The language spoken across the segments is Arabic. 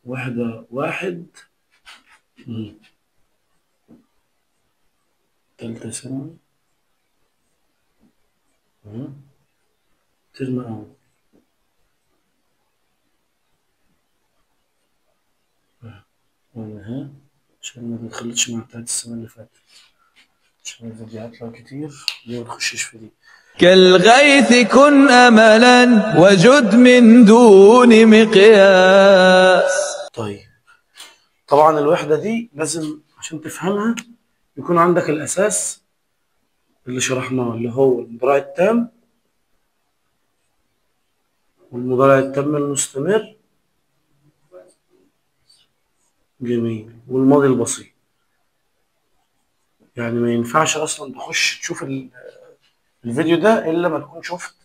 وحدة واحد تالتة ثانوي ترم أول. ها عشان ما تخلطش مع بتاعت السنة اللي فاتت، عشان الفيديوهات لو كتير دي ما تخشش في دي. كالغيث كن أملا وجد من دون مقياس. طيب طبعا الوحدة دي لازم عشان تفهمها يكون عندك الأساس اللي شرحناه، اللي هو المضارع التام والمضارع التام المستمر، جميل، والماضي البسيط. يعني ما ينفعش أصلا تخش تشوف الفيديو ده إلا ما تكون شفت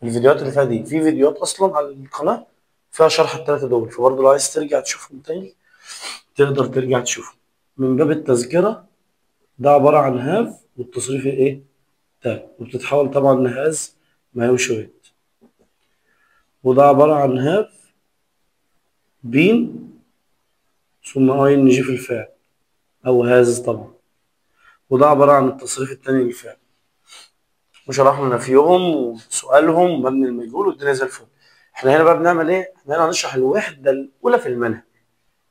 الفيديوهات اللي فيها دي. في فيديوهات أصلا على القناة فيها شرح الثلاثة دول، فبرضه لو عايز ترجع تشوفهم تاني تقدر ترجع تشوفهم. من باب التذكرة ده عبارة عن هاف والتصريف ايه؟ تام، وبتتحول طبعا لهاز ما هو شويت. وده عبارة عن هاف بين ثم اي ان جي في الفعل او هاز طبعا. وده عبارة عن التصريف التاني للفعل، وشرحنا نفيهم وسؤالهم ومبني المجهول والدنيا زي الفل. احنا هنا بقى بنعمل ايه؟ احنا هنا هنشرح الوحدة الأولى في المنهج.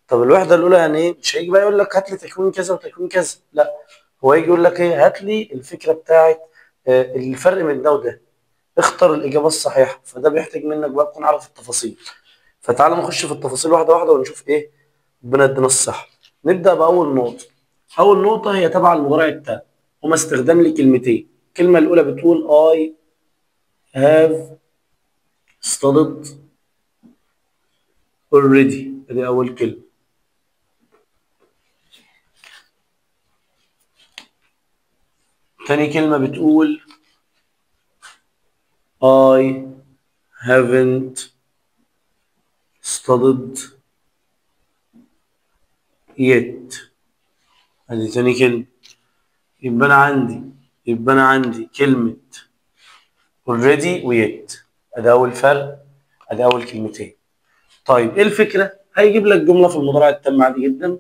طب الوحدة الأولى يعني ايه؟ مش هيجي بقى يقول لك هات لي تكوين كذا وتكوين كذا، لا، هو يجي يقول لك ايه؟ هات لي الفكرة بتاعت الفرق بين ده وده، اختر الإجابة الصحيحة. فده بيحتاج منك بقى تكون عارف التفاصيل. فتعال نخش في التفاصيل واحدة واحدة ونشوف ايه ربنا يدينا الصح. نبدأ بأول نقطة. أول نقطة هي تبع المضارع التام، هما استخدام لي كلمتين. الكلمة الأولى بتقول I have studied already، ادي أول كلمة. تاني كلمة بتقول I haven't studied yet، ادي تاني كلمة. يبقى أنا عندي كلمة already و yet، ادي أول فرق، ادي أول كلمتين. طيب ايه الفكرة؟ هيجيب لك جملة في المضارع التام عادي جدا،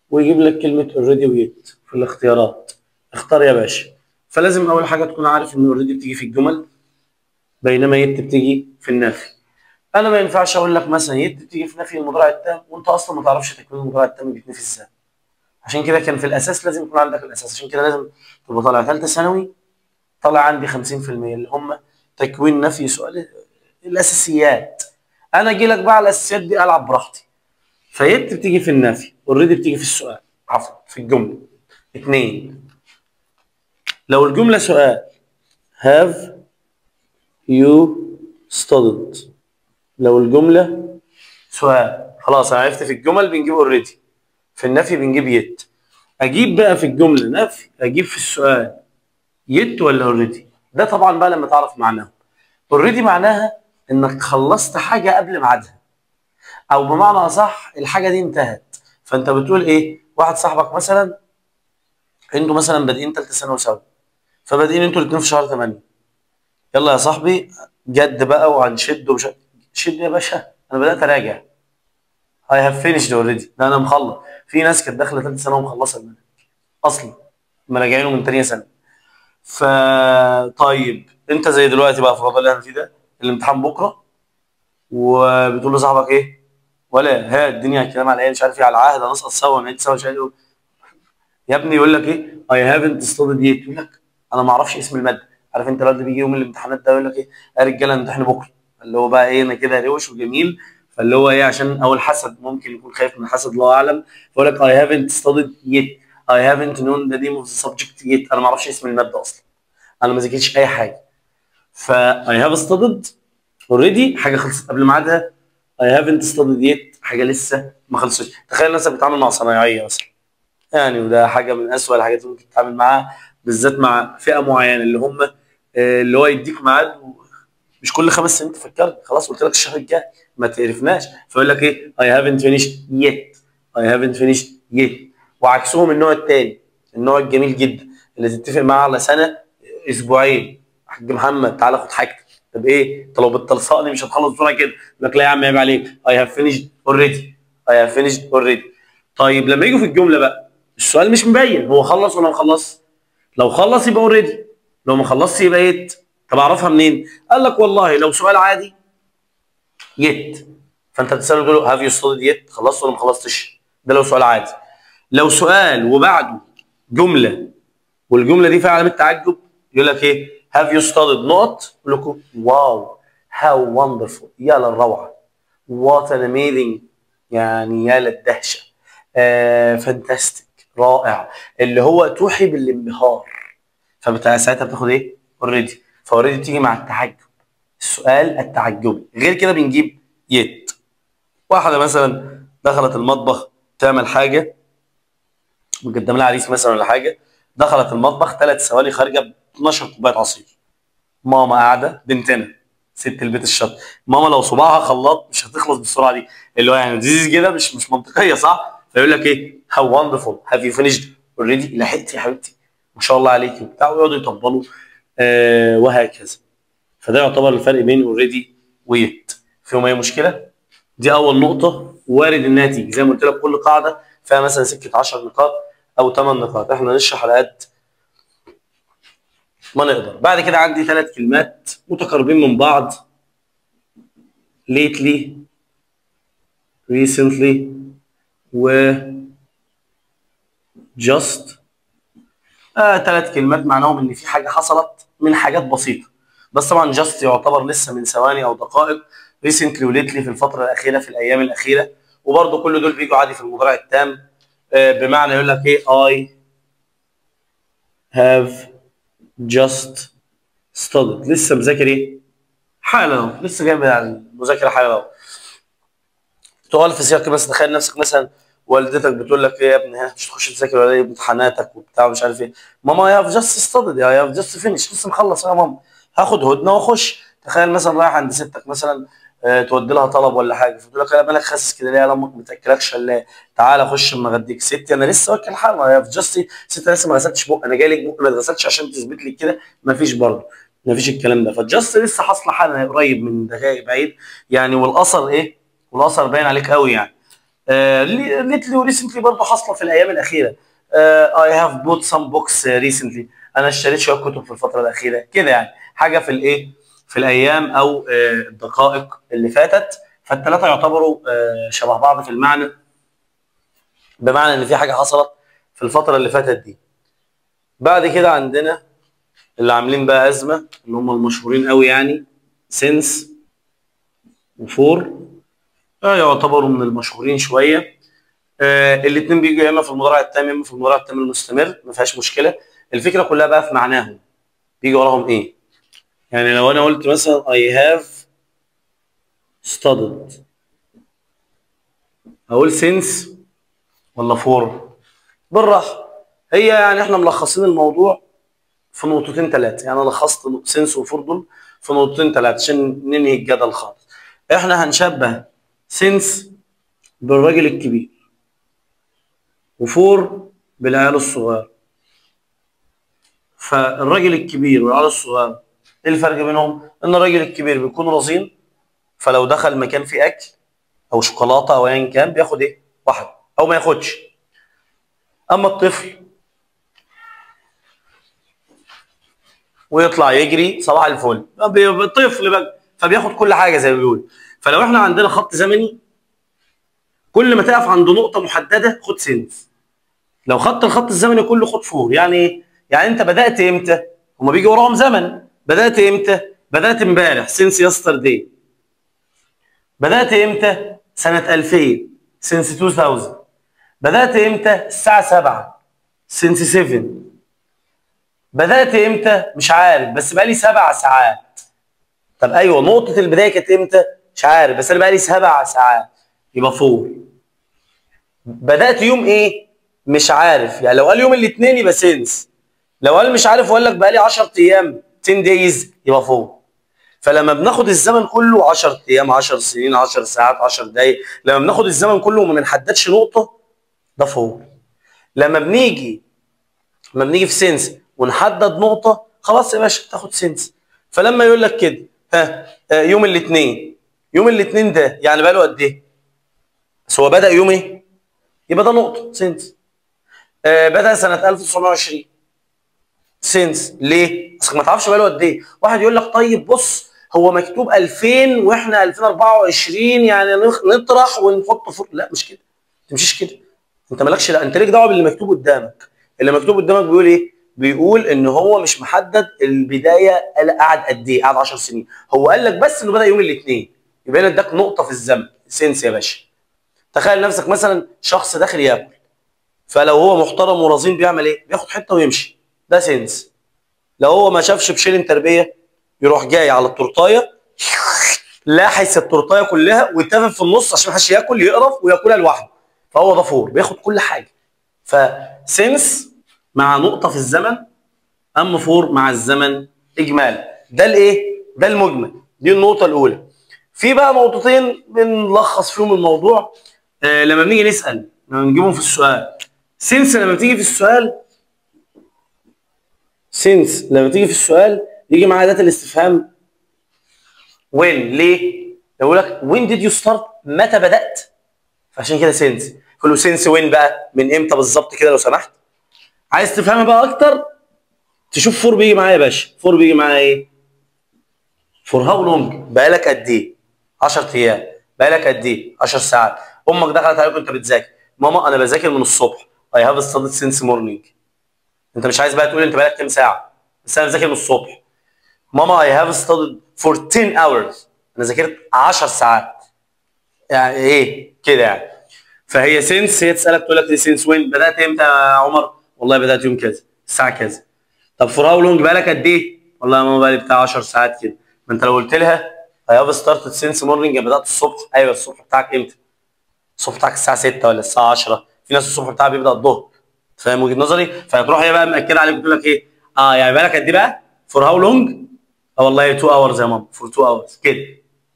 ويجيب لك كلمة already و yet في الاختيارات. اختار يا باشا. فلازم أول حاجة تكون عارف إن already بتيجي في الجمل، بينما yet بتيجي في النفي. أنا ما ينفعش أقول لك مثلا yet بتيجي في نفي المضارع التام وأنت أصلا ما تعرفش تكوين المضارع التام بيتنفي إزاي. عشان كده كان في الأساس لازم يكون عندك الأساس. عشان كده لازم تبقى طالع ثالثة ثانوي طالع عندي 50% اللي هم تكوين نفي سؤال الأساسيات. أنا أجي لك بقى على الأساسيات دي ألعب براحتي. فيت بتيجي في النفي، اوريدي بتيجي في السؤال، عفوا في الجملة. اتنين، لو الجملة سؤال have you studied. لو الجملة سؤال خلاص أنا عرفت في الجمل بنجيب اوريدي، في النفي بنجيب يت. أجيب بقى في الجملة نفي، أجيب في السؤال يت ولا اوريدي؟ ده طبعا بقى لما تعرف معناه. اوريدي معناها إنك خلصت حاجة قبل ميعادها، او بمعنى اصح الحاجه دي انتهت. فانت بتقول ايه؟ واحد صاحبك مثلا انتوا مثلا بادئين ثالثه ثانوي سوا، فبادئين انتوا الاثنين في شهر 8. يلا يا صاحبي جد بقى وهنشد ومش شد يا باشا، انا بدات اراجع. I have finished already، ده انا مخلص. في ناس كانت داخله ثالثه ثانوي ومخلصه المنهج اصلا، مراجعينه من ثانيه سنه. طيب انت زي دلوقتي بقى في الوضع اللي انا فيه ده، الامتحان بكره، وبتقول لصاحبك ايه؟ ولا ها الدنيا كلام على ايه؟ مش عارف ايه، على العهد هنسقط سوا نعيد سوا، مش عارف ايه. يا ابني يقول لك ايه؟ I haven't studied yet، يقول لك انا ما اعرفش اسم الماده. عارف انت الواد اللي بيجي يوم الامتحانات ده يقول لك ايه؟ يا رجاله امتحان بكره، اللي هو بقى ايه، انا كده روش وجميل. فاللي هو ايه، عشان او الحسد، ممكن يكون خايف من الحسد الله اعلم، فيقول لك I haven't studied yet، I haven't known the name of the subject yet، انا ما اعرفش اسم الماده اصلا، انا ما ذاكرتش اي حاجه. ف I have studied already حاجه خلصت قبل ميعادها، I haven't studied yet حاجه لسه ما خلصتش. تخيل نفسك بتتعامل مع صنايعيه مثلا، يعني وده حاجه من اسوأ الحاجات اللي ممكن تتعامل معاها، بالذات مع فئه معينه اللي هم اللي هو يديك ميعاد مش كل 5 سنين تفكرني، خلاص قلت لك الشهر الجاي ما تعرفناش، فيقول لك ايه؟ I haven't finished yet، I haven't finished yet. وعكسهم النوع الثاني، النوع الجميل جدا اللي تتفق معاه على سنه اسبوعين. حاج محمد تعالى خد حاجتك. طب ايه؟ انت لو بتلصقني مش هتخلص بسرعه كده. يقول لك لا يا عم عيب عليك، I have finished already، I have finished already. طيب لما يجوا في الجمله بقى السؤال مش مبين هو خلص ولا ما خلص. لو خلص يبقى already، لو ما خلصش يبقى yet. طب اعرفها منين؟ قال لك والله لو سؤال عادي yet، فانت بتساله تقول له have you studied yet؟ خلصت ولا ما خلصتش؟ ده لو سؤال عادي. لو سؤال وبعده جمله والجمله دي فيها علامه تعجب يقول لك ايه؟ have you studied نقط؟ يقول لكم واو how wonderful، يا للروعه، what an amazing، يعني يا للدهشه، فانتاستيك، رائع، اللي هو توحي بالانبهار. ساعتها بتاخد ايه؟ اوريدي. فاوريدي بتيجي مع التعجب، السؤال التعجبي. غير كده بنجيب يت. واحده مثلا دخلت المطبخ تعمل حاجه، مقدم لها عريس مثلا ولا حاجه، دخلت المطبخ 3 ثواني خارجه ب 12 كوبايه عصير. ماما قاعده، بنتنا ست البيت الشاطر، ماما لو صباعها خلاط مش هتخلص بالسرعه دي، اللي هو يعني دي كده مش منطقيه صح؟ فيقول لك ايه؟ هاو وندرفول، هاف يو فينيشد اوريدي، لحقتي يا حبيبتي، ما شاء الله عليكي وبتاع، ويقعدوا يطبلوا وهكذا. فده يعتبر الفرق بين اوريدي ويت. فيهم اي مشكله؟ دي اول نقطه وارد انها تيجي، زي ما قلت لك كل قاعده فيها مثلا سكه 10 نقاط او 8 نقاط، احنا نشرح على قد ما نقدر. بعد كده عندي 3 كلمات متقاربين من بعض، lately، recently، و just. 3 كلمات معناهم ان في حاجه حصلت من حاجات بسيطه، بس طبعا just يعتبر لسه من ثواني او دقائق، recently و lately في الفتره الاخيره، في الايام الاخيره. وبرده كل دول بيجوا عادي في المضارع التام، بمعنى يقول لك ايه؟ I have just studied، لسه مذاكر ايه؟ حالا اهو، لسه جاي من المذاكره حالا اهو. تقال في سياق بس تخيل نفسك مثلا والدتك بتقول لك ايه يا ابني، ها مش تخش تذاكر ولا ايه؟ امتحاناتك وبتاع مش عارف ايه. ماما يا هاف جاست ستادد، يا هاف جاست فينيش، لسه مخلص يا ماما، هاخد هدنه واخش. تخيل مثلا رايح عند ستك مثلا تودي لها طلب ولا حاجه، فتقول لك انا مالك خاسس كده ليه يا امك؟ ما تاكلكش ولا؟ تعالى خش اما اغديك. ستي انا لسه واكل حاجه، يا هاف جاست، ست انا لسه ما غسلتش بق، انا جاي لك بق ما اتغسلش عشان تثبت لي كده، ما فيش برضه، ما فيش الكلام ده. فجاست لسه حاصله حالا قريب من دقائق بعيد يعني، والاثر ايه؟ والاثر باين عليك قوي يعني. ليتلي وريسنتلي برضه حاصله في الايام الاخيره. I have bought some books recently، انا اشتريت شويه كتب في الفتره الاخيره كده يعني، حاجه في الايه؟ في الايام او الدقائق اللي فاتت. فالثلاثه يعتبروا شبه بعض في المعنى، بمعنى ان في حاجه حصلت في الفتره اللي فاتت دي. بعد كده عندنا اللي عاملين بقى ازمه، اللي هم المشهورين قوي يعني، since وفور، يعتبروا من المشهورين شويه. الاثنين بيجوا يا اما في المضارع التام يا اما في المضارع التام المستمر، ما فيهاش مشكله. الفكره كلها بقى في معناهم، بيجي وراهم ايه؟ يعني لو انا قلت مثلا I have studied، اقول since ولا for؟ بالراحه، هي يعني احنا ملخصين الموضوع في نقطتين 3، يعني انا لخصت since وفور دول في نقطتين 3 عشان ننهي الجدل خالص. احنا هنشبه since بالراجل الكبير وفور بالعيال الصغار. فالراجل الكبير والعيال الصغار ايه الفرق بينهم؟ ان الراجل الكبير بيكون رزين، فلو دخل مكان فيه اكل او شوكولاته او ايا كان بياخد ايه؟ واحد او ما ياخدش. اما الطفل ويطلع يجري صباح الفل، طفل بقى فبياخد كل حاجه زي ما بيقول. فلو احنا عندنا خط زمني كل ما تقف عند نقطه محدده خد سنس، لو خدت الخط الزمني كله خد فور. يعني ايه؟ يعني انت بدات امتى؟ هما بيجي وراهم زمن. بدات امتى؟ بدات امبارح since yesterday. بدات امتى؟ سنه 2000 since 2000. بدات امتى؟ الساعه 7 since 7. بدات امتى؟ مش عارف بس بقالي 7 ساعات. طب ايوه نقطه البدايه كانت امتى؟ مش عارف بس انا بقالي 7 ساعات، يبقى فور. بدات يوم ايه؟ مش عارف، يعني لو قال يوم الاثنين يبقى سينس، لو قال مش عارف وقال لك بقالي 10 ايام 10 دايز يبقى فور. فلما بناخد الزمن كله 10 ايام 10 سنين 10 ساعات 10 دقايق، لما بناخد الزمن كله وما بنحددش نقطه ده فور. لما بنيجي في سنس ونحدد نقطه خلاص يا باشا تاخد سنس. فلما يقول لك كده يوم الاثنين، يوم الاثنين ده يعني بقاله قد ايه؟ بس هو بدأ يوم ايه؟ يبقى ده نقطة سينس. بدأ سنة 1920 سينس. ليه؟ اصل ما تعرفش بقاله قد ايه. واحد يقول لك طيب بص هو مكتوب 2000 واحنا 2024 يعني نطرح ونحط فوق. لا مش كده، ما تمشيش كده. انت مالكش، لا انت ليك دعوه باللي مكتوب قدامك. اللي مكتوب قدامك بيقول ايه؟ بيقول ان هو مش محدد البدايه قعد قد ايه، قعد 10 سنين. هو قال لك بس انه بدا يوم الاثنين، يبقى اداك نقطه في الزمن سينس يا باشا. تخيل نفسك مثلا شخص داخل ياكل، فلو هو محترم ورزين بيعمل ايه؟ بياخد حته ويمشي، ده سينس. لو هو ما شافش بشيلن تربيه يروح جاي على التورتايه لاحس التورتايه كلها ويتفق في النص عشان ما حدش ياكل، يقرف وياكلها لوحده. فهو ده فور، بياخد كل حاجه. فسنس مع نقطه في الزمن، اما فور مع الزمن اجمالا. ده الايه؟ ده المجمل، دي النقطه الاولى. في بقى نقطتين بنلخص فيهم الموضوع لما بنيجي نسال، لما بنجيبهم في السؤال. سنس لما بتيجي في السؤال، سنس لما تيجي في السؤال يجي معاها ذات الاستفهام وين. ليه؟ يقول لك وين ديد يو ستارت، متى بدات؟ فعشان كده سنس. كله سنس وين بقى، من امتى بالظبط كده لو سمحت. عايز تفهمها بقى اكتر تشوف فور بيجي معايا يا باشا. فور بيجي معايا ايه؟ فور هاو لونج، بقالك قد ايه؟ 10 ايام. بقالك قد ايه؟ 10 ساعات. امك دخلت عليك وانت بتذاكر، ماما انا بذاكر من الصبح. اي هاف ستاديد سينس مورنينج. انت مش عايز بقى تقول انت بقالك كام ساعه، بس انا بذاكر من الصبح. ماما اي هاف ستاديد فور 10 hours، انا ذاكرت 10 ساعات. يعني ايه كده يعني. فهي سينس، هي تسالك تقول لك سينس وين، بدات امتى يا عمر؟ والله بدات يوم كذا الساعه كذا. طب فور هاو لونج، بقالك قد ايه؟ والله يا ماما بقالي بتاع 10 ساعات كده. ما انت لو قلت لها اي هاف ستارتد سينس مورنينج، بدات الصبح. ايوه الصبح بتاعك امتى؟ الصبح بتاعك الساعه 6 ولا الساعه 10؟ في ناس الصبح بتاعها بيبدا الظهر. فاهم وجهه نظري؟ فتروح هي بقى مأكده عليك بتقول لك ايه؟ يعني بقالك قد ايه بقى؟ فور هاو لونج؟ والله 2 hours يا ماما، فور 2 hours كده،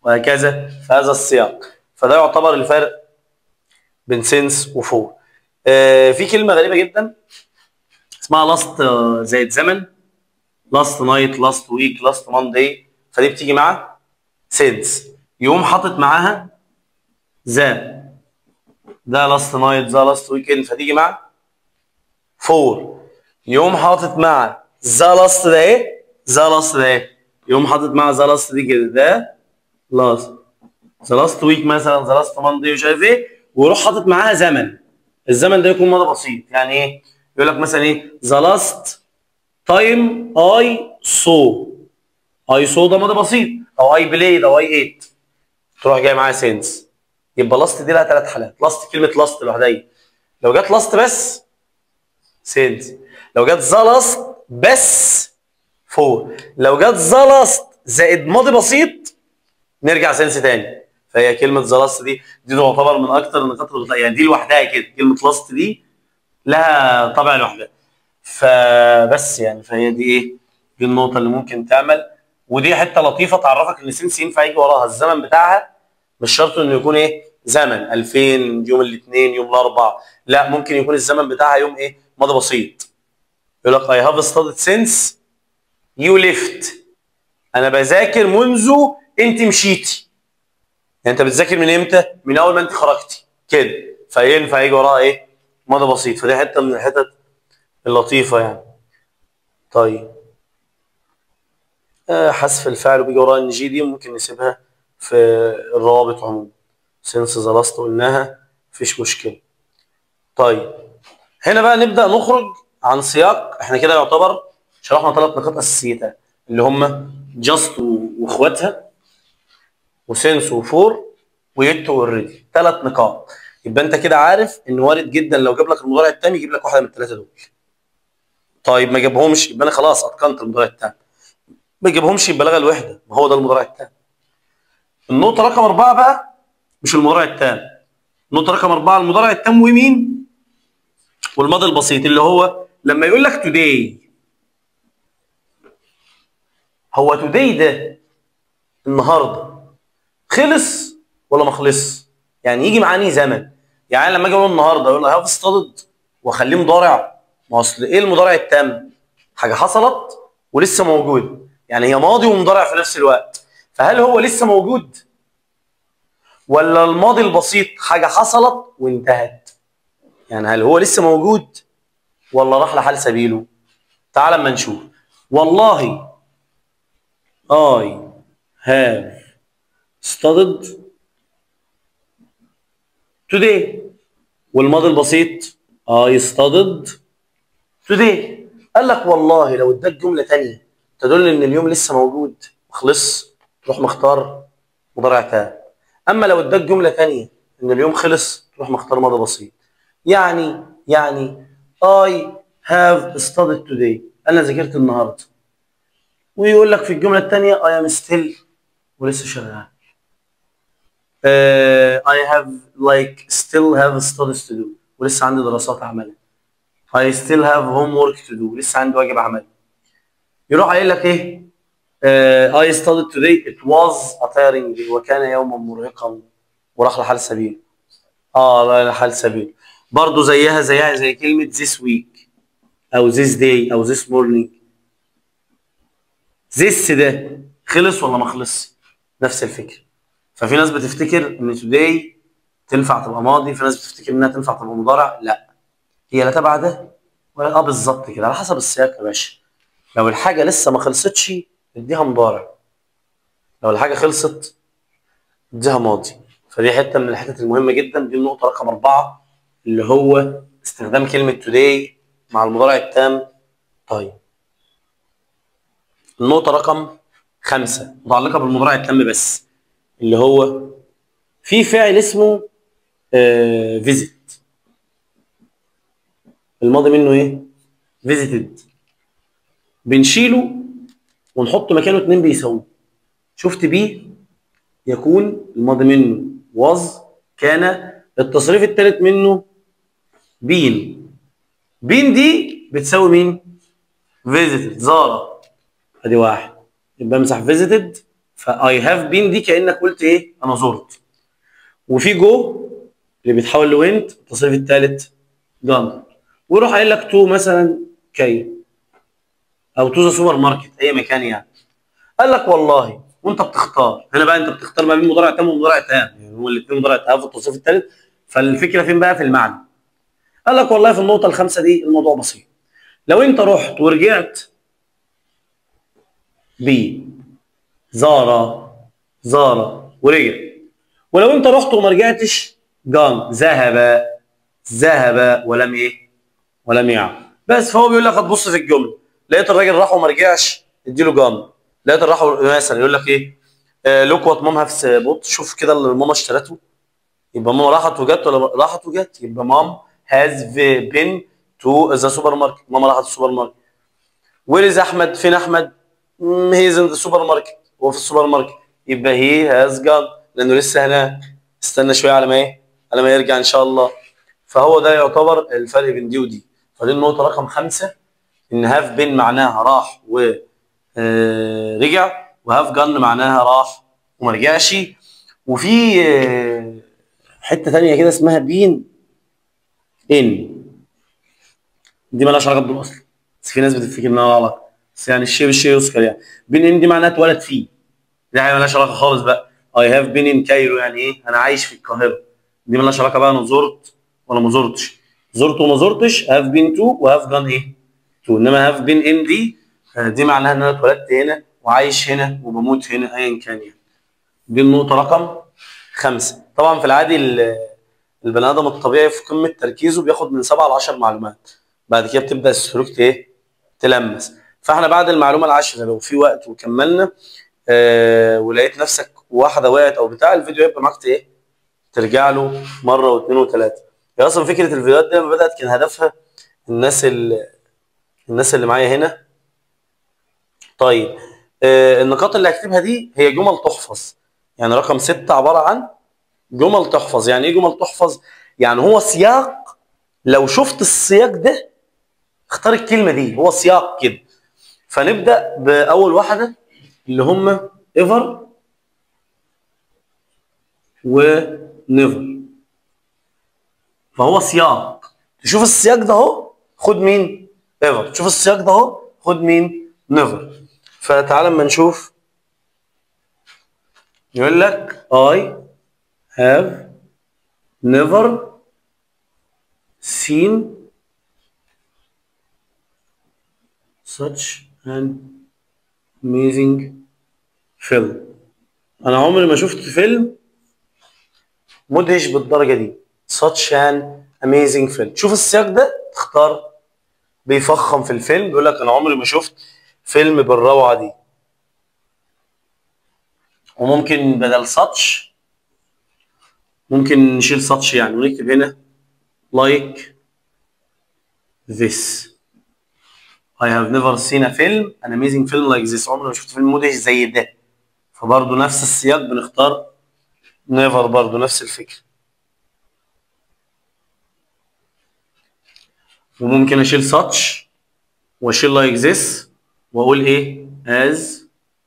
وهكذا في هذا السياق. فده يعتبر الفرق بين سينس وفور. في كلمه غريبه جدا اسمها لاست زائد زمن. لاست نايت، لاست ويك، لاست مانداي. فدي بتيجي مع سينس، يقوم حاطط معاها ذا. ده لاست نايت، ذا لاست ويك، فتيجي مع فور. يقوم حاطط مع ذا لاست ده ايه؟ ذا لاست ده ايه؟ يقوم حاطط مع ذا لاست دي كده، ده لاست. ذا لاست ويك مثلا، ذا لاست مانداي، مش عارف ايه، ويروح حاطط معاها زمن. الزمن ده يكون ماضي بسيط. يعني ايه؟ يقول لك مثلا ايه؟ ذا لاست تايم اي سو. اي سو ده ماضي بسيط، او اي بلايد، او اي ايت. تروح جاي معاها سينس. يبقى لاست دي لها 3 حالات. لاست، كلمه لاست لوحدها لو جت لاست بس سينس. لو جت ذا لاست بس فور. لو جت ذا لاست زائد ماضي بسيط نرجع سينس تاني. فهي كلمه ذا لاست دي تعتبر من اكتر النقاط اللي يعني دي لوحدها كده. كلمه لاست دي لها طبع لوحدها. فبس يعني فهي دي ايه؟ دي النقطه اللي ممكن تعمل. ودي حته لطيفه تعرفك ان سينس ينفع يجي وراها الزمن بتاعها. مش شرط انه يكون ايه؟ زمن 2000 يوم الاثنين يوم الاربعاء. لا، ممكن يكون الزمن بتاعها يوم ايه؟ ماضي بسيط. يقول لك I have studied since you left. انا بذاكر منذ انت مشيتي. يعني انت بتذاكر من امتى؟ من اول ما انت خرجتي كده. فينفع يجي وراها ايه؟ ماضي بسيط. فدي حته من الحتت اللطيفه يعني. طيب حذف الفعل وبيجي وراها ان جي، دي ممكن نسيبها في الروابط عموما. سينس ذا لاست قلناها مفيش مشكله. طيب هنا بقى نبدا نخرج عن سياق. احنا كده يعتبر شرحنا 3 نقاط اساسيتها اللي هم جاست واخواتها، وسينس وفور، ويت اوريدي. 3 نقاط. يبقى انت كده عارف ان وارد جدا لو جاب لك المضارع التام يجيب لك واحده من ال3 دول. طيب ما جابهمش يبقى انا خلاص اتقنت المضارع التام. ما جابهمش يبقى لغى الوحده، ما هو ده المضارع التام. النقطه رقم 4 بقى مش المضارع التام. النقطه رقم 4 المضارع التام ومين؟ والماضي البسيط اللي هو لما يقول لك today. هو today ده النهارده خلص ولا ما خلص؟ يعني يجي معاني زمن. يعني لما اجي اقول النهارده اقول هاف ستادد واخليه مضارع. ما اصل ايه المضارع التام؟ حاجه حصلت ولسه موجود، يعني هي ماضي ومضارع في نفس الوقت. فهل هو لسه موجود ولا الماضي البسيط حاجة حصلت وانتهت؟ يعني هل هو لسه موجود ولا راح لحال سبيله؟ تعال اما نشوف. والله I have studied today. والماضي البسيط I studied today. قال لك والله لو اداك جملة تانية تدل ان اليوم لسه موجود خلص، تروح مختار مضارع تام. اما لو اداك جملة تانية ان اليوم خلص تروح مختار ماضي بسيط. يعني I have studied today، انا ذاكرت النهارده. ويقول لك في الجملة التانية I am still ولسه شغال. I have like still have studies to do ولسه عندي دراسات اعملها. I still have homework to do لسه عندي واجب اعمله. يروح قايل لك ايه؟ I studied today it was a tiring day وكان يوما مرهقا وراح لحال سبيل. راح لحال سبيل. برضه زيها زي كلمة this week او this day او this morning. this ده خلص ولا ما خلص؟ نفس الفكرة. ففي ناس بتفتكر ان today تنفع تبقى ماضي، في ناس بتفتكر انها تنفع تبقى مضارع. لا، هي لا تبع ده ولا بالظبط كده، على حسب السياق يا باشا. لو الحاجة لسه ما خلصتش اديها مضارع، لو الحاجة خلصت اديها ماضي. فدي حتة من الحتت المهمة جدا. دي النقطة رقم 4 اللي هو استخدام كلمة today مع المضارع التام. طيب النقطة رقم 5 متعلقة بالمضارع التام بس، اللي هو في فعل اسمه visit. الماضي منه ايه؟ visited. بنشيله ونحط مكانه 2 بيساووه. شفت بيه يكون الماضي منه was كان، التصريف الثالث منه بين. بين دي بتساوي مين؟ visited زار. ادي واحد، يبقى امسح visited. فاي هاف بين دي كانك قلت ايه؟ انا زرت. وفي جو اللي بيتحول لوينت التصريف الثالث جان. ويروح قايل لك تو مثلا كي او تو ذا سوبر ماركت اي مكان يعني. قال لك والله وانت بتختار هنا بقى، انت بتختار ما بين مضارع تام ومضارع تام، يعني هو الاثنين مضارع تام في التصريف الثالث. فالفكره فين بقى؟ في المعنى. قال لك والله في النقطه الخامسه دي الموضوع بسيط. لو انت رحت ورجعت بي زار ورجع، ولو انت رحت وما رجعتش جان ذهب ولم يعد. بس فهو بيقول لك هتبص في الجمله، لقيت الراجل راح وما رجعش اديله جان. لقيت راح مثلا يقول لك ايه؟ لوك وات مام هاف بوت. شوف كده اللي ماما اشترته. يبقى ماما راحت وجت ولا راحت وجت؟ يبقى مام هاز بين تو ذا سوبر ماركت. ماما راحت السوبر ماركت. وير از احمد؟ فين احمد؟ هي از ان ذا سوبر ماركت. هو في السوبر ماركت. يبقى هي هاز جان لانه لسه هناك. استنى شويه على ما ايه؟ على ما يرجع ان شاء الله. فهو ده يعتبر الفرق بين دي ودي. فدي النقطه رقم 5، ان هاف بين معناها راح و رجع، وهاف جان معناها راح وما رجعش. وفي حته ثانيه كده اسمها بين ان. دي مالهاش علاقه بالاصل، بس في ناس بتفتكر انها علاقه، بس يعني الشيء بالشيء يذكر يعني. بين ان دي معناها اتولد فيه. دي حاجه مالهاش علاقه خالص بقى. اي هاف بين ان كايرو يعني ايه؟ انا عايش في القاهره. دي مالهاش علاقه بقى انا زرت ولا ما زرتش. زرت وما زرتش هاف بين تو وهاف جان ايه؟ تو. انما هاف بين ان دي معناها ان انا اتولدت هنا وعايش هنا وبموت هنا ايا كان يعني. دي النقطه رقم 5. طبعا في العادي البني ادم الطبيعي في قمه تركيزه بياخد من 7 ل 10 معلومات. بعد كده بتبدا السلوك ايه؟ تلمس. فاحنا بعد المعلومه ال10 لو في وقت وكملنا ولقيت نفسك واحده وقعت او بتاع، الفيديو يبقى معاك ايه؟ ترجع له مره واثنين وثلاثه. هي اصلا فكره الفيديوهات دي لما بدات كان هدفها الناس اللي معايا هنا. طيب النقاط اللي هكتبها دي هي جمل تحفظ. يعني رقم 6 عباره عن جمل تحفظ. يعني ايه جمل تحفظ؟ يعني هو سياق، لو شفت السياق ده اختار الكلمه دي، هو سياق كده. فنبدا باول واحده اللي هم ايفر ونيفر. فهو سياق، تشوف السياق ده اهو خد مين؟ ايفر. تشوف السياق ده اهو خد مين؟ نيفر. فتعال اما نشوف. يقول لك I have never seen such an amazing film. انا عمري ما شفت فيلم مدهش بالدرجه دي. such an amazing film. شوف السياق ده تختار بيفخم في الفيلم، بيقول لك انا عمري ما شفت فيلم بالروعه دي. وممكن بدل such ممكن نشيل such يعني ونكتب هنا like this. I have never seen a film an amazing film like this. عمري ما شفت فيلم مدهش زي ده. فبرضه نفس السياق بنختار never، برضه نفس الفكرة. وممكن اشيل such واشيل like this واقول ايه as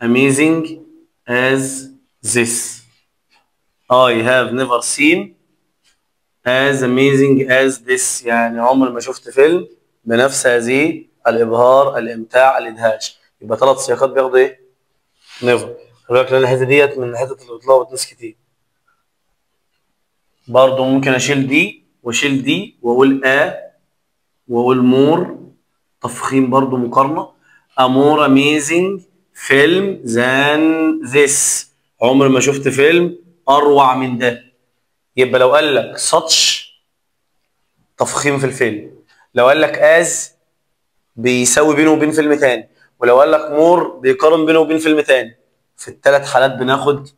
amazing as this. I have never seen as amazing as this. يعني عمري ما شفت فيلم بنفس هذه الابهار، الامتاع، الادهاش. يبقى 3 سياقات بياخدوا ايه؟ never. خلي بالك لان الحته ديت من الحتت اللي بتلخبط ناس كتير. برضه ممكن اشيل دي واشيل دي واقول واقول مور، تفخيم برضه مقارنه. a more amazing film than this. عمري ما شفت فيلم اروع من ده. يبقى لو قال لك such تفخيم في الفيلم، لو قال لك as بيساوي بينه وبين فيلم تاني، ولو قال لك مور بيقارن بينه وبين فيلم تاني. في ال3 حالات بناخد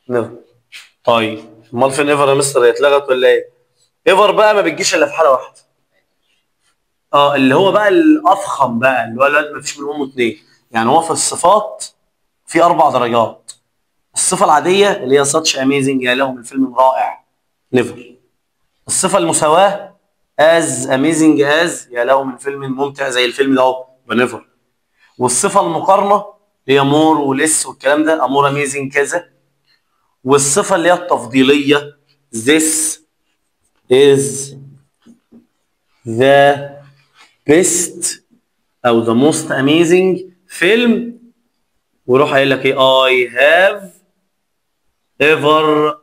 نيفر. طيب امال فين ايفر يا مستر؟ هي اتلغت ولا ايه؟ ايفر بقى ما بتجيش الا في حاله واحده. اللي هو بقى الافخم بقى، اللي هو الواد ما فيش منهم 2. يعني هو في الصفات في 4 درجات. الصفه العاديه اللي هي such amazing يا له من فيلم رائع، نيفر. الصفه المساواه as amazing as يا له من فيلم ممتع زي الفيلم ده اهو، نيفر. والصفه المقارنه هي مور وليس والكلام ده، امور اميزنج كذا. والصفه اللي هي التفضيليه this is the best او the most amazing فيلم، ويروح قايل لك ايه I have ever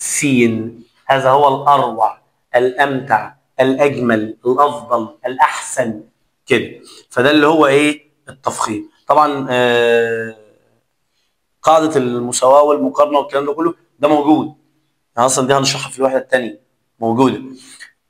seen. هذا هو الاروع، الامتع، الاجمل، الافضل، الاحسن كده. فده اللي هو ايه؟ التفخيم. طبعا قاعده المساواه والمقارنه والكلام ده كله ده موجود، يعني اصلا دي هنشرحها في الوحده الثانيه، موجوده.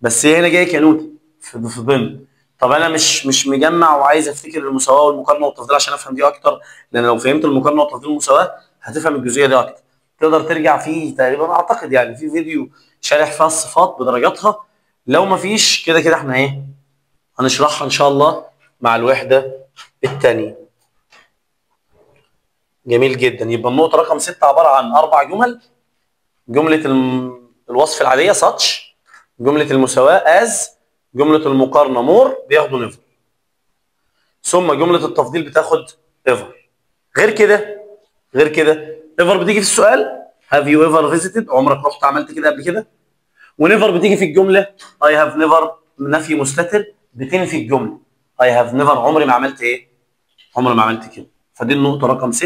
بس هي هنا جايه كنوته في ضمن. طب انا مش مجمع وعايز افتكر المساواه والمقارنه والتفضيل عشان افهم دي اكتر، لان لو فهمت المقارنه والتفضيل والمساواه هتفهم الجزئيه دي اكتر. تقدر ترجع فيه تقريبا اعتقد يعني في فيديو شارح فيها الصفات بدرجاتها. لو ما فيش كده كده احنا ايه هنشرحها ان شاء الله مع الوحده الثانيه. جميل جدا. يبقى النقطه رقم 6 عباره عن 4 جمل. جمله الوصف العاديه such، جمله المساواه as، جمله المقارنه مور بياخدوا نيفر، ثم جمله التفضيل بتاخد ايفر. غير كده ايفر بتيجي في السؤال have you ever visited، عمرك رحت عملت كده قبل كده. ونيفر بتيجي في الجمله I have never، نفي مستتر بتنفي الجمله I have never، عمري ما عملت ايه؟ عمري ما عملت كده. فدي النقطه رقم 6،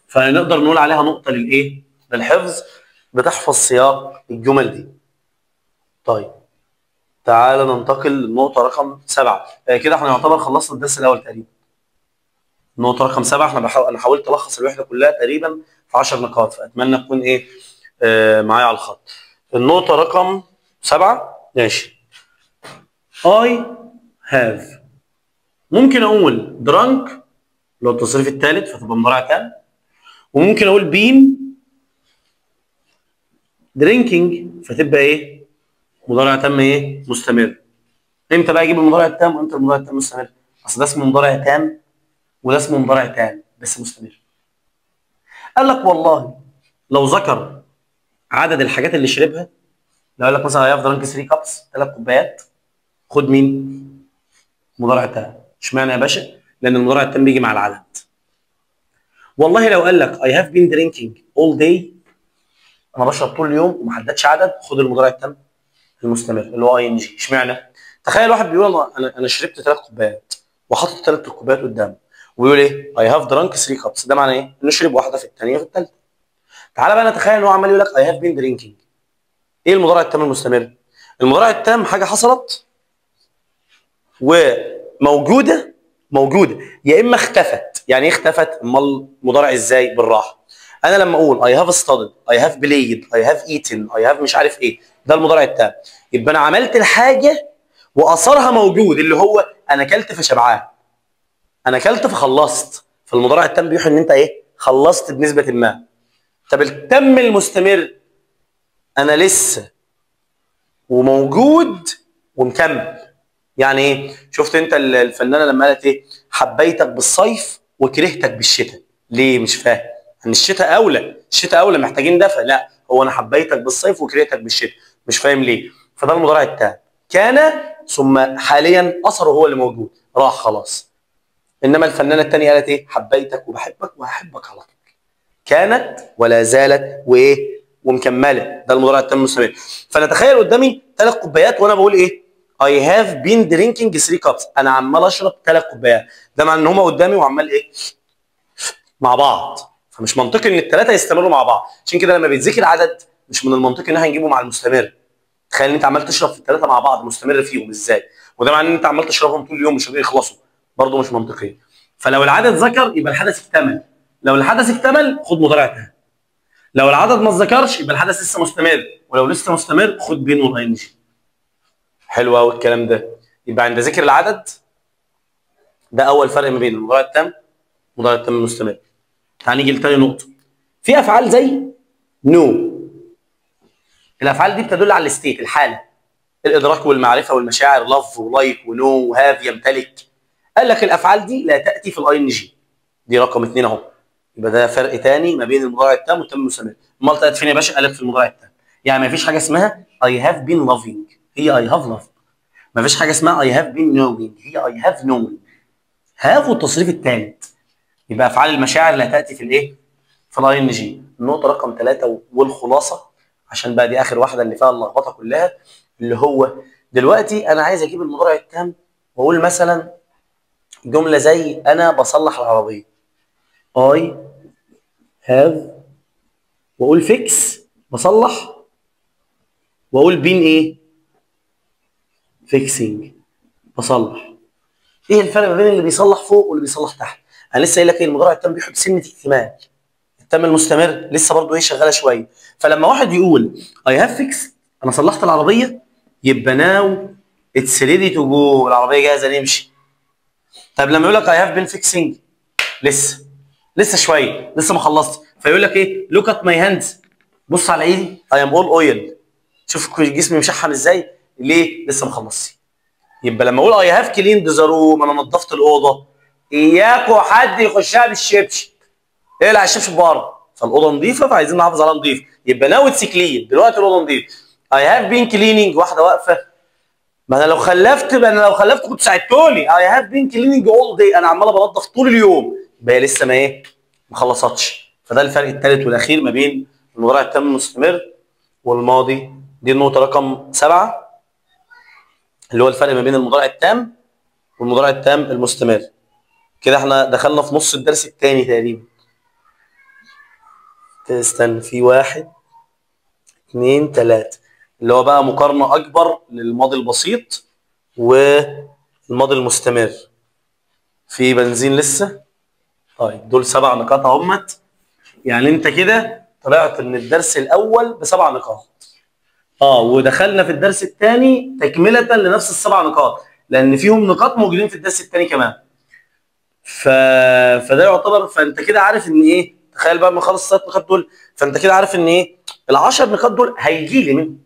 فنقدر نقول عليها نقطه للايه؟ للحفظ، بتحفظ سياق الجمل دي. طيب تعالى ننتقل للنقطة رقم 7. كده احنا يعتبر خلصنا الدرس الأول تقريبا. النقطة رقم 7 أنا حاولت ألخص الوحدة كلها تقريبا في 10 نقاط، فأتمنى تكون إيه معايا على الخط. النقطة رقم 7 ماشي. I have، ممكن أقول drunk اللي هو التصريف الثالث فتبقى مضارع تام، وممكن أقول been drinking فتبقى إيه؟ مضارع تام إيه؟ مستمر. امتى بقى اجيب المضارع التام وامتى المضارع التام مستمر؟ اصل ده اسمه مضارع تام وده اسمه مضارع تام بس مستمر. قال لك والله لو ذكر عدد الحاجات اللي شربها، لو قال لك مثلا هياف درانك 3 كابس 3 كوبايات، خد مين؟ مضارع تام. اشمعنى يا باشا؟ لان المضارع التام بيجي مع العدد. والله لو قال لك I have been drinking all day، انا بشرب طول اليوم وما حددش عدد، خد المضارع التام المستمر اللي هو اي ان جي. اشمعنى؟ تخيل واحد بيقول انا شربت 3 كوبايات وحاطط 3 كوبايات قدامه ويقول ايه؟ I have drunk 3 cups، ده معناه ايه؟ انه شرب واحده في الثانيه في الثالثه. تعالى بقى نتخيل ان هو عمال يقول لك I have been drinking ايه المضارع التام المستمر؟ المضارع التام حاجه حصلت وموجوده، موجوده يا اما اختفت. يعني ايه اختفت؟ امال مضارع ازاي؟ بالراحه. انا لما اقول I have studied, I have played, I have eaten, I have مش عارف ايه، ده المضارع التام. يبقى انا عملت الحاجه واثرها موجود، اللي هو انا اكلت فشبعان، انا اكلت فخلصت. فالمضارع التام بيوحي ان انت ايه؟ خلصت بنسبه ما. طب التم المستمر، انا لسه وموجود ومكمل. يعني ايه؟ شفت انت الفنانه لما قالت ايه؟ حبيتك بالصيف وكرهتك بالشتاء. ليه؟ مش فاهم. ان الشتاء اولى، الشتاء اولى، محتاجين دفء. لا، هو انا حبيتك بالصيف وكرهتك بالشتاء، مش فاهم ليه. فده المضارع التام، كان ثم حاليا اثره هو اللي موجود، راح خلاص. انما الفنانه الثانيه قالت ايه؟ حبيتك وبحبك وهحبك على طول، كانت ولا زالت وايه؟ ومكمله. ده المضارع التام المستمر. فانا تخيل قدامي 3 كوبايات وانا بقول ايه؟ I have been drinking 3 cups. انا عمال اشرب 3 كوبايات، ده معنى ان هما قدامي وعمال ايه؟ مع بعض. فمش منطقي ان ال3 يستمروا مع بعض. عشان كده لما بيتذكر عدد مش من المنطقي ان احنا هنجيبه مع المستمر. تخيل ان انت عمال تشرب في ال3 مع بعض، مستمر فيهم ازاي؟ وده معناه ان انت عمال تشربهم طول اليوم مش قادرين يخلصوا، برضه مش منطقي. فلو العدد ذكر يبقى الحدث اكتمل، لو الحدث اكتمل خد مضارع تام. لو العدد ما اتذكرش يبقى الحدث لسه مستمر، ولو لسه مستمر خد بين والاي ان جي. حلو قوي الكلام ده. يبقى عند ذكر العدد، ده اول فرق ما بين المضارع التام والمضارع التام المستمر. تعال نيجي لتاني نقطه. في افعال زي نو. الافعال دي بتدل على الستيت، الحاله، الادراك والمعرفه والمشاعر، لاف ولايك ونو وهاف، يمتلك. قال لك الافعال دي لا تاتي في الاي ان جي، دي رقم 2 اهو. يبقى ده فرق تاني ما بين المضارع التام والتام المستمر. امال طلعت فين يا باشا؟ قالك في المضارع التام. يعني ما فيش حاجه اسمها I have been loving، هي I have loved. ما فيش حاجه اسمها I have been knowing، هي I have known. have والتصريف الثالث. يبقى افعال المشاعر لا تاتي في الايه؟ في الاي ان جي. النقطه رقم 3 والخلاصه، عشان بقى دي اخر واحده اللي فيها اللخبطه كلها، اللي هو دلوقتي انا عايز اجيب المضارع التام واقول مثلا جمله زي انا بصلح العربيه. I have، واقول فيكس بصلح، واقول بين ايه؟ فيكسينج بصلح. ايه الفرق ما بين اللي بيصلح فوق واللي بيصلح تحت؟ انا لسه قايل لك ايه؟ المضارع التام بيحب سنه اكتمال، التام المستمر لسه برضه ايه؟ شغاله شويه. فلما واحد يقول I have fixed، انا صلحت العربيه، يبقى ناو اتس ريدي تو جو، العربيه جاهزه نمشي. طب لما يقول لك I have been fixing، لسه شويه، لسه ما خلصت. فيقول لك ايه؟ look at my hands، بص على ايدي، I am all oil، شوف جسمي مشحم ازاي، ليه؟ لسه ما خلصتش. يبقى لما اقول اي هاف كليند ذا روم، انا نظفت الاوضه، اياكوا حد يخشها بالشبشب، اقلع الشبشب بره. فالاوضه نظيفه فعايزين نحافظ عليها نظيف، يبقى ناو اتس كلين، دلوقتي الاوضه نظيفه. اي هاف بين كليننج، واحده واقفه، ما انا لو خلفت كنت ساعدتوني. اي هاف بين كليننج اول داي، انا عمال بنظف طول اليوم، يبقى هي لسه ما ايه؟ ما خلصتش. فده الفرق الثالث والاخير ما بين المضارع التام المستمر والماضي. دي النقطه رقم 7، اللي هو الفرق ما بين المضارع التام والمضارع التام المستمر. كده احنا دخلنا في نص الدرس الثاني تقريبا. استنى، في 1 2 3 اللي هو بقى مقارنة أكبر للماضي البسيط والماضي المستمر. في بنزين لسه؟ طيب دول 7 نقاط اهمت. يعني انت كده طلعت من الدرس الأول ب7 نقاط. ودخلنا في الدرس الثاني تكملة لنفس ال7 نقاط، لأن فيهم نقاط موجودين في الدرس الثاني كمان. فده يعتبر، فانت كده عارف ان ايه؟ تخيل بقى ما خلص ال7 نقاط دول، فانت كده عارف ان ايه؟ ال10 نقاط دول هيجي لي منهم.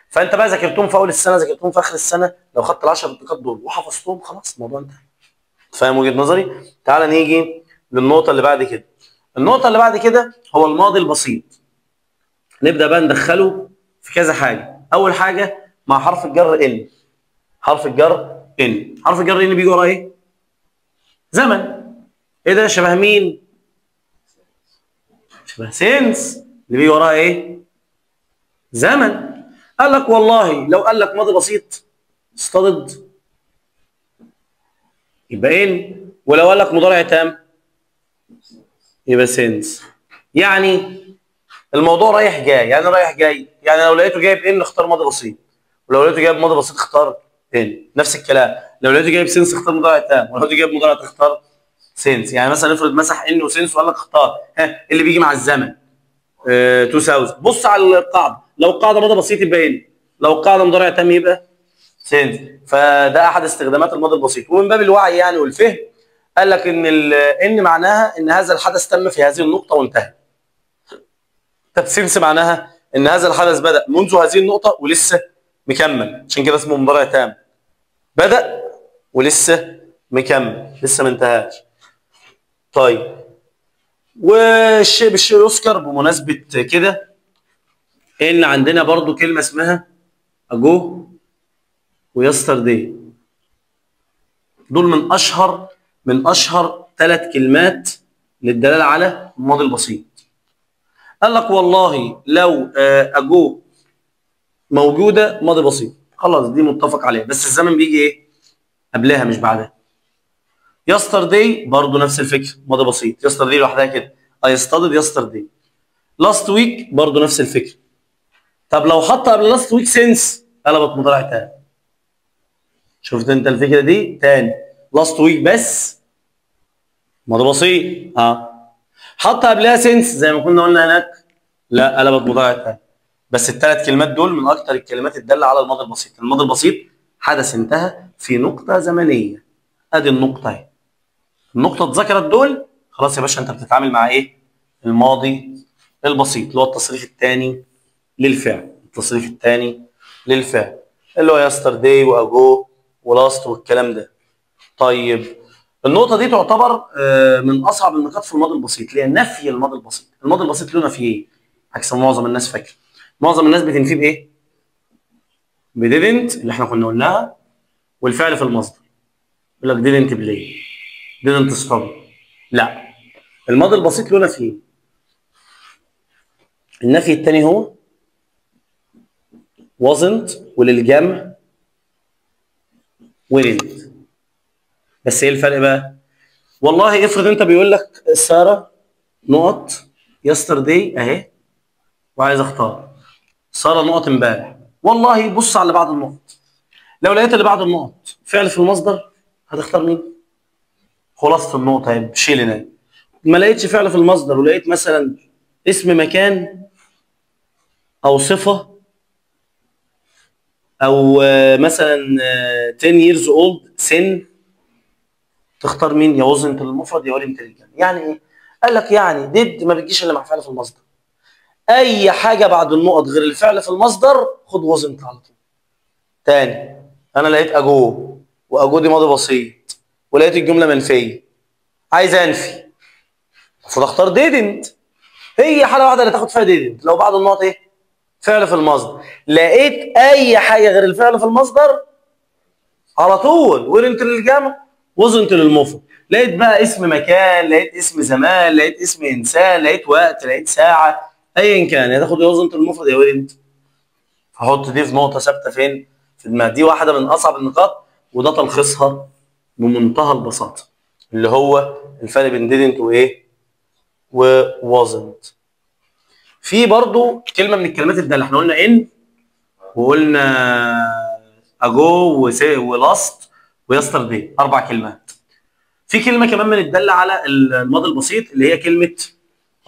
فانت بقى ذاكرتهم في اول السنه، ذاكرتهم في اخر السنه، لو خدت ال10 نقاط دول وحفظتهم خلاص الموضوع انتهى. فاهم وجهه نظري؟ تعال نيجي للنقطه اللي بعد كده. النقطه اللي بعد كده هو الماضي البسيط. نبدا بقى ندخله في كذا حاجه. اول حاجه مع حرف الجر ان. حرف الجر ان، حرف الجر ان بيجي وراه ايه؟ زمن. ايه ده؟ شبه مين؟ شبه سينس، اللي بيجي وراها ايه؟ زمن. قال لك والله لو قال لك ماضي بسيط استضد يبقى ان، ولو قال لك مضارع تام يبقى سينس. يعني الموضوع رايح جاي. يعني رايح جاي، يعني لو لقيته جايب ان اختار ماضي بسيط، ولو لقيته جايب ماضي بسيط اختار ان. نفس الكلام لو لقيته جايب سنس اختار مضارع تام، ولو لقيته جايب مضارع اختار سنس. يعني مثلا افرض مسح ان وسنس وقال لك اختار اللي بيجي مع الزمن 2000. بص على القاعده، لو القاعده ماضي بسيط يبقى ان، لو القاعده مضارع تام يبقى سنس. فده احد استخدامات الماضي البسيط. ومن باب الوعي يعني والفهم قال لك ان معناها ان هذا الحدث تم في هذه النقطه وانتهى. طب سنس معناها ان هذا الحدث بدأ منذ هذه النقطة ولسه مكمل، عشان كده اسمه مضارع تام. بدأ ولسه مكمل، لسه ما انتهاش. طيب، والشيء بالشيء يذكر بمناسبة كده ان عندنا برضو كلمة اسمها اجو ويسترداي. دول من اشهر 3 كلمات للدلالة على الماضي البسيط. قال لك والله لو اجو موجوده ماضي بسيط، خلاص دي متفق عليها، بس الزمن بيجي ايه؟ قبلها مش بعدها. يسترداي برضه نفس الفكره، ماضي بسيط. يسترداي لوحدها كده، اي ستادد يسترداي. لاست ويك برضه نفس الفكره. طب لو حط قبل لاست ويك سينس قلبت مضارع تاني. شفت انت الفكره دي؟ تاني لاست ويك بس ماضي بسيط، حط قبلها سينس زي ما كنا قلنا هناك، لا قلبت مضارع تاني. بس ال3 كلمات دول من اكثر الكلمات الداله على الماضي البسيط. الماضي البسيط حدث انتهى في نقطه زمنيه. ادي النقطه اهي، النقطه اتذكرت دول، خلاص يا باشا انت بتتعامل مع ايه؟ الماضي البسيط اللي هو التصريف الثاني للفعل. التصريف الثاني للفعل اللي هو يسترداي واجو ولاست والكلام ده. طيب النقطه دي تعتبر من اصعب النقاط في الماضي البسيط، لان نفي الماضي البسيط. الماضي البسيط له نفيين عكس معظم الناس فاكره. معظم الناس بتنفيه بايه؟ بديدنت اللي احنا كنا قلناها، والفعل في المصدر. يقول لك didn't play didn't study. لا، الماضي البسيط له نفيين. النفي الثاني هو wasn't، وللجمع weren't. بس ايه الفرق بقى؟ والله افرض انت بيقول لك ساره نقط yesterday اهي، وعايز اختار ساره نقط امبارح. والله بص على اللي بعد النقط، لو لقيت اللي بعد النقط فعل في المصدر هتختار مين؟ خلاصة النقطة اهي بشيل هنا. ما لقيتش فعل في المصدر ولقيت مثلا اسم مكان او صفة او مثلا 10 years old سن، تختار مين؟ يا wasn't للمفرد يا wasn't للجمع. يعني ايه؟ قال لك يعني did ما بتجيش الا مع فعل في المصدر. اي حاجة بعد النقط غير الفعل في المصدر خد wasn't على طول. تاني، انا لقيت اجو، واجو دي ماضي بسيط، ولقيت الجملة منفية، عايز انفي، المفروض اختار didn't. هي حالة واحدة اللي تاخد فيها didn't، لو بعد النقط ايه؟ فعل في المصدر. لقيت اي حاجة غير الفعل في المصدر على طول weren't للجمع wasn't للمفرد. لقيت بقى اسم مكان، لقيت اسم زمان، لقيت اسم انسان، لقيت وقت، لقيت ساعة، ايا كان هتاخد يا wasn't للمفرد يا weren't. هحط دي في نقطة ثابتة فين؟ في دماغي. دي واحدة من اصعب النقاط، وده تلخيصها بمنتهى البساطة، اللي هو الفرق بين didn't وايه؟ وwasn't. في برضو كلمة من الكلمات الدالة، احنا قلنا ان وقلنا اجو ولاست ويسترداي، 4 كلمات. في كلمة كمان من الدالة على الماضي البسيط اللي هي كلمة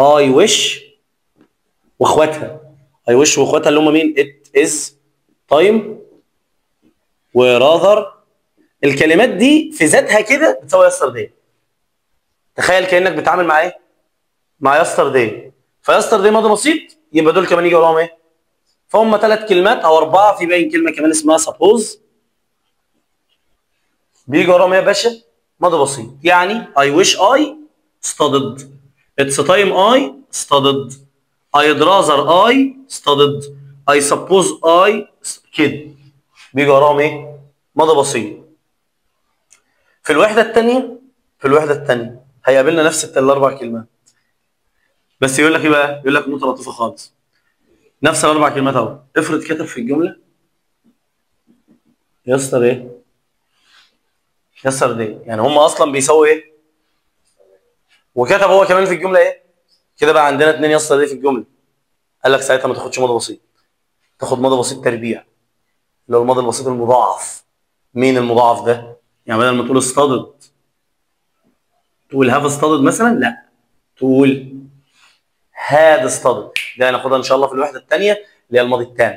اي ويش واخواتها. اي ويش واخواتها اللي هم مين؟ ات از تايم وراذر. الكلمات دي في ذاتها كده بتساوي يسترداي. تخيل كأنك بتتعامل مع ايه؟ مع يسترداي. فيسترداي ماضي بسيط، يبقى دول كمان يجي وراهم ايه؟ فهم 3 كلمات او 4. في باين كلمة كمان اسمها سبوز بيجي وراهم ايه يا باشا؟ ماضي بسيط. يعني I wish I studied. It's time I studied. I'd rather I studied. I suppose I كده بيجي وراهم ايه؟ ماضي بسيط. في الوحدة الثانية هيقابلنا نفس ال4 كلمات، بس يقول لك ايه بقى؟ يقول لك نقطة لطيفة خالص. نفس ال4 كلمات اهو. افرض كتب في الجملة يستر ايه؟ يسترداي. يعني هم اصلا بيساووا ايه؟ وكتب هو كمان في الجمله ايه؟ كده بقى عندنا 2 يسترداي في الجمله. قال لك ساعتها ما تاخدش ماضي بسيط، تاخد ماضي بسيط تربيع اللي هو الماضي البسيط المضاعف. مين المضاعف ده؟ يعني بدل ما تقول اصطدد تقول هاف اصطدد مثلا، لا تقول هاد اصطدد. ده هناخدها ان شاء الله في الوحده الثانيه اللي هي الماضي التام.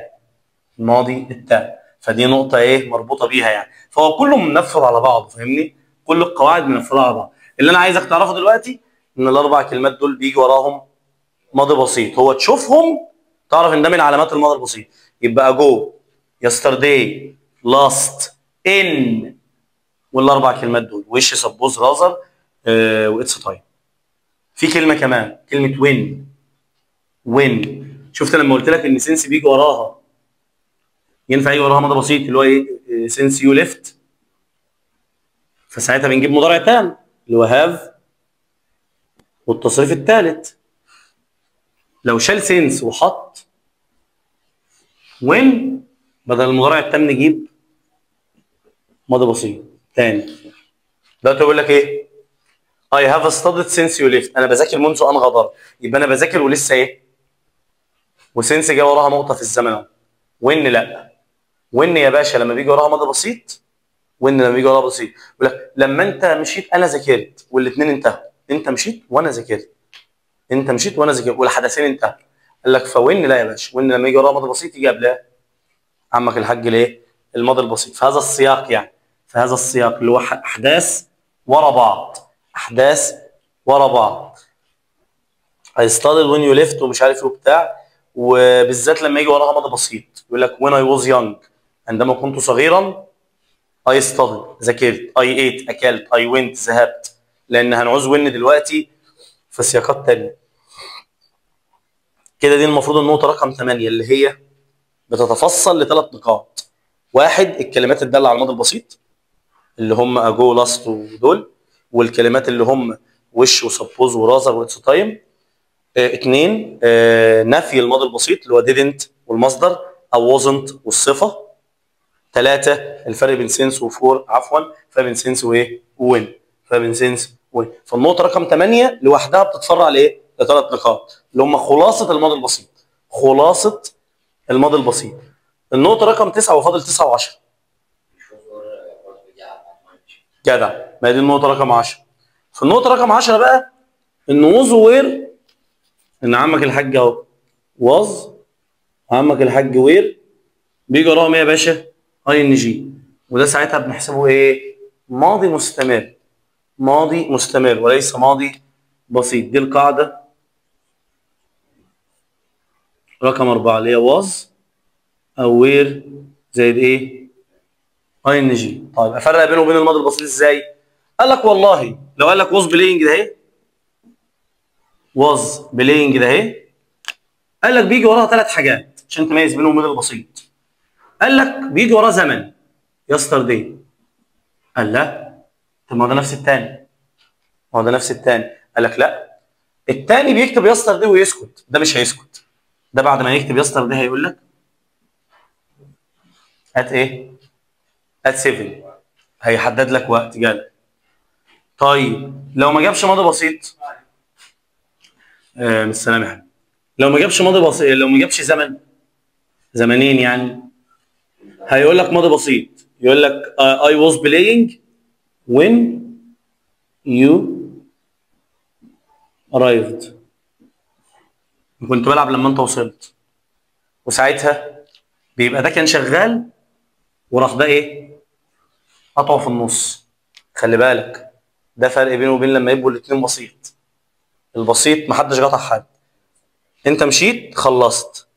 الماضي التام، فدي نقطه ايه مربوطه بيها يعني، فهو كله منفذ على بعضه، فاهمني؟ كل القواعد منفذه على بعض. اللي انا عايزك تعرفه دلوقتي ان الاربع كلمات دول بيجي وراهم ماضي بسيط، هو تشوفهم تعرف ان ده من علامات الماضي البسيط. يبقى جو، يسترداي، لاست، ان، والاربع كلمات دول وش، سبوز، رازر، واتس تايم. في كلمه كمان، كلمه وين. وين شفت لما قلت لك ان سينس بيجي وراها ينفع يجي وراها ماضي بسيط اللي هو ايه؟ سينس يو ليفت، فساعتها بنجيب مضارع تام اللي هو هاف والتصريف الثالث. لو شال سينس وحط وين بدل المضارع التام نجيب ماضي بسيط تاني. ده تقول لك ايه؟ I have studied since you left. انا بذاكر منذ ان غادرت، يبقى انا بذاكر ولسه ايه؟ وسنس جه وراها نقطه في الزمن اهو. وين لا، وين يا باشا لما بيجي وراها ماضي بسيط، وين لما بيجي وراها بسيط يقول لك لما انت مشيت انا ذاكرت، والاثنين انتهوا. انت مشيت وانا ذاكرت، انت مشيت وانا ذاكرت، والحدثين انتهوا. قال لك فوين لا يا باشا، وين لما يجي وراها ماضي بسيط يجي قبلها عمك الحاج الايه؟ الماضي البسيط. في هذا السياق يعني، في هذا السياق اللي هو احداث ورا بعض، احداث ورا بعض. I studied when you left ومش عارف ايه وبتاع، وبالذات لما يجي وراها ماضي بسيط يقول لك when I was young، عندما كنت صغيرا. I studied ذاكرت، I ate اكلت، I went ذهبت، لان هنعوز when دلوقتي في سياقات تانية. كده دي المفروض النقطة رقم 8 اللي هي بتتفصل لثلاث نقاط. واحد، الكلمات الدالة على الماضي البسيط اللي هم اجو لاست ودول، والكلمات اللي هم وش وسبوز ورازر واتس تايم. اثنين، نفي الماضي البسيط اللي هو didn't والمصدر او wasn't والصفه. ثلاثه، الفرق بين سينس وفور، عفوا الفرق بين سينس وايه؟ وين. الفرق بين سينس وين. فالنقطه رقم 8 لوحدها بتتفرع لايه؟ لثلاث نقاط اللي هم خلاصه الماضي البسيط. خلاصه الماضي البسيط. النقطه رقم 9 وفاضل 9 و10. جدع، ما هي دي النقطه رقم 10. في النقطه رقم 10 بقى ان ووز وير، ان عمك الحاج اهو واز، عمك الحاج وير بيجي وراهم ايه يا باشا؟ اي ان جي، وده ساعتها بنحسبه ايه؟ ماضي مستمر. ماضي مستمر وليس ماضي بسيط. دي القاعده رقم 4 اللي هي واز او وير زائد ايه؟ اي ان جي. طيب افرق بينه وبين الماضي البسيط ازاي؟ قال لك والله لو قال لك واز بلاينج ده اهي، واز بلاينج ده اهي، قال لك بيجي وراها ثلاث حاجات عشان تميز بينه وبين البسيط. قال لك بيجي وراه زمن يسترداي. قال لا، طب ما هو ده نفس الثاني، ما هو ده نفس الثاني. قال لك لا، الثاني بيكتب يسترداي ويسكت، ده مش هيسكت. ده بعد ما يكتب يسترداي هيقول لك هات ايه؟ هات 7، هيحدد لك وقت جالك. طيب لو ما جابش ماضي بسيط، مش سلام يا حبيبي، لو ما جابش ماضي بسيط، لو ما جابش زمن، زمنين يعني، هيقول لك ماضي بسيط. يقول لك I was playing when you arrived، كنت بلعب لما انت وصلت. وساعتها بيبقى ده كان شغال وراح ده ايه؟ قطعه في النص. خلي بالك ده فرق بينه وبين لما يبقوا الاثنين بسيط. البسيط محدش قطع حد، انت مشيت خلصت،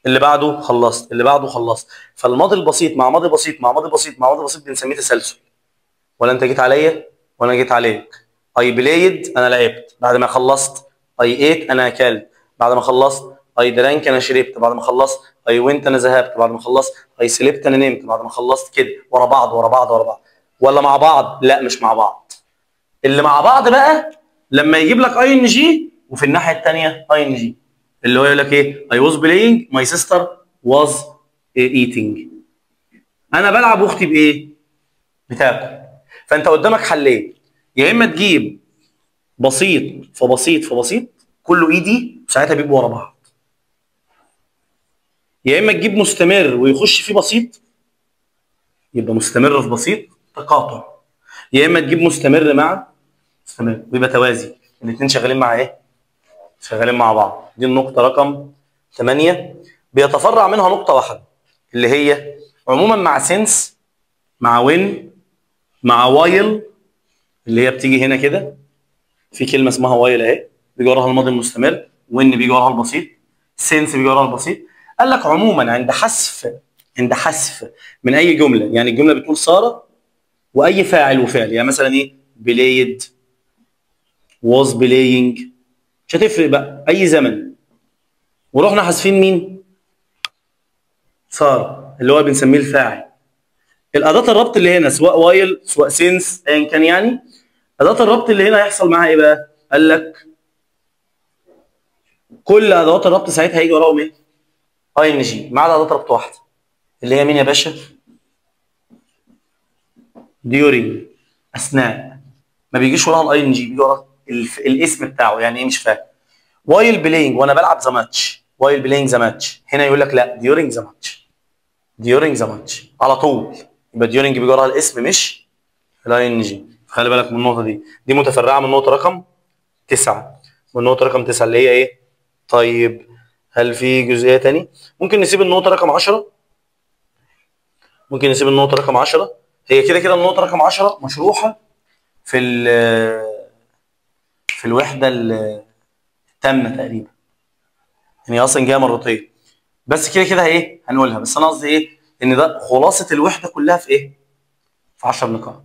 اللي بعده خلصت، اللي بعده خلصت. فالماضي البسيط مع ماضي بسيط مع ماضي بسيط مع ماضي بسيط بنسميه تسلسل. ولا انت جيت عليا وانا جيت عليك. اي بلايد انا لعبت بعد ما خلصت، اي ايت انا اكلت بعد ما خلصت، اي درانك انا شربت بعد ما خلصت، اي وينت انا ذهبت بعد ما خلصت، اي سلبت انا نمت بعد ما خلصت. كده ورا بعض ورا بعض ورا بعض. ولا مع بعض؟ لا مش مع بعض. اللي مع بعض بقى لما يجيب لك اي ان جي وفي الناحيه الثانيه اي ان جي، اللي هو يقول لك ايه؟ اي واز بلاينج ماي سيستر واز ايتنج، انا بلعب واختي بايه؟ بتاكل. فانت قدامك حلين، يا اما تجيب بسيط فبسيط فبسيط كله اي دي ساعتها بيبقوا ورا بعض، يا اما تجيب مستمر ويخش فيه بسيط، يبقى مستمر في بسيط تقاطع، يا اما تجيب مستمر مع مستمر ويبقى توازي، الاثنين شغالين مع ايه؟ شغالين مع بعض. دي النقطة رقم 8. بيتفرع منها نقطة واحدة اللي هي عموما مع سنس، مع وين، مع وايل، اللي هي بتيجي هنا كده في كلمة اسمها وايل اهي، بيجي وراها الماضي المستمر، وين بيجي وراها البسيط، سنس بيجي وراها البسيط. قال لك عموما عند حذف من اي جملة، يعني الجملة بتقول صار واي فاعل وفعل، يعني مثلا ايه؟ بلايد، was playing، مش هتفرق بقى اي زمن، ورحنا حذفين مين؟ صار اللي هو بنسميه الفاعل. الاداه الربط اللي هنا سواء وايل سواء سينس ايا كان، يعني اداه الربط اللي هنا هيحصل معاها ايه بقى؟ قال لك كل ادوات الربط ساعتها هيجي وراهم ايه؟ اي ان جي، ما عدا اداه ربط واحده اللي هي مين يا باشا؟ ديورينج، اثناء. ما بيجيش وراها الاي ان جي، بيجي وراها الاسم بتاعه. يعني ايه؟ مش فاهم. وايل بلاينج وانا بلعب ذا ماتش، وايل بلاينج ذا ماتش، هنا يقول لك لا ديورينج ذا ماتش، ديورينج ذا ماتش على طول، يبقى ديورينج بيجي وراها الاسم مش الاي ان جي. خلي بالك من النقطه دي، دي متفرعه من النقطه رقم 9. والنقطه رقم 9 اللي هي ايه؟ طيب هل في جزئيه تاني؟ ممكن نسيب النقطه رقم 10، ممكن نسيب النقطه رقم 10. هي كده كده النقطه رقم 10 مشروحه في في الوحده الثامنه تقريبا، يعني اصلا جايه مرتين، بس كده كده ايه هنقولها. بس انا قصدي ايه؟ ان ده خلاصه الوحده كلها في ايه؟ في 10 نقاط.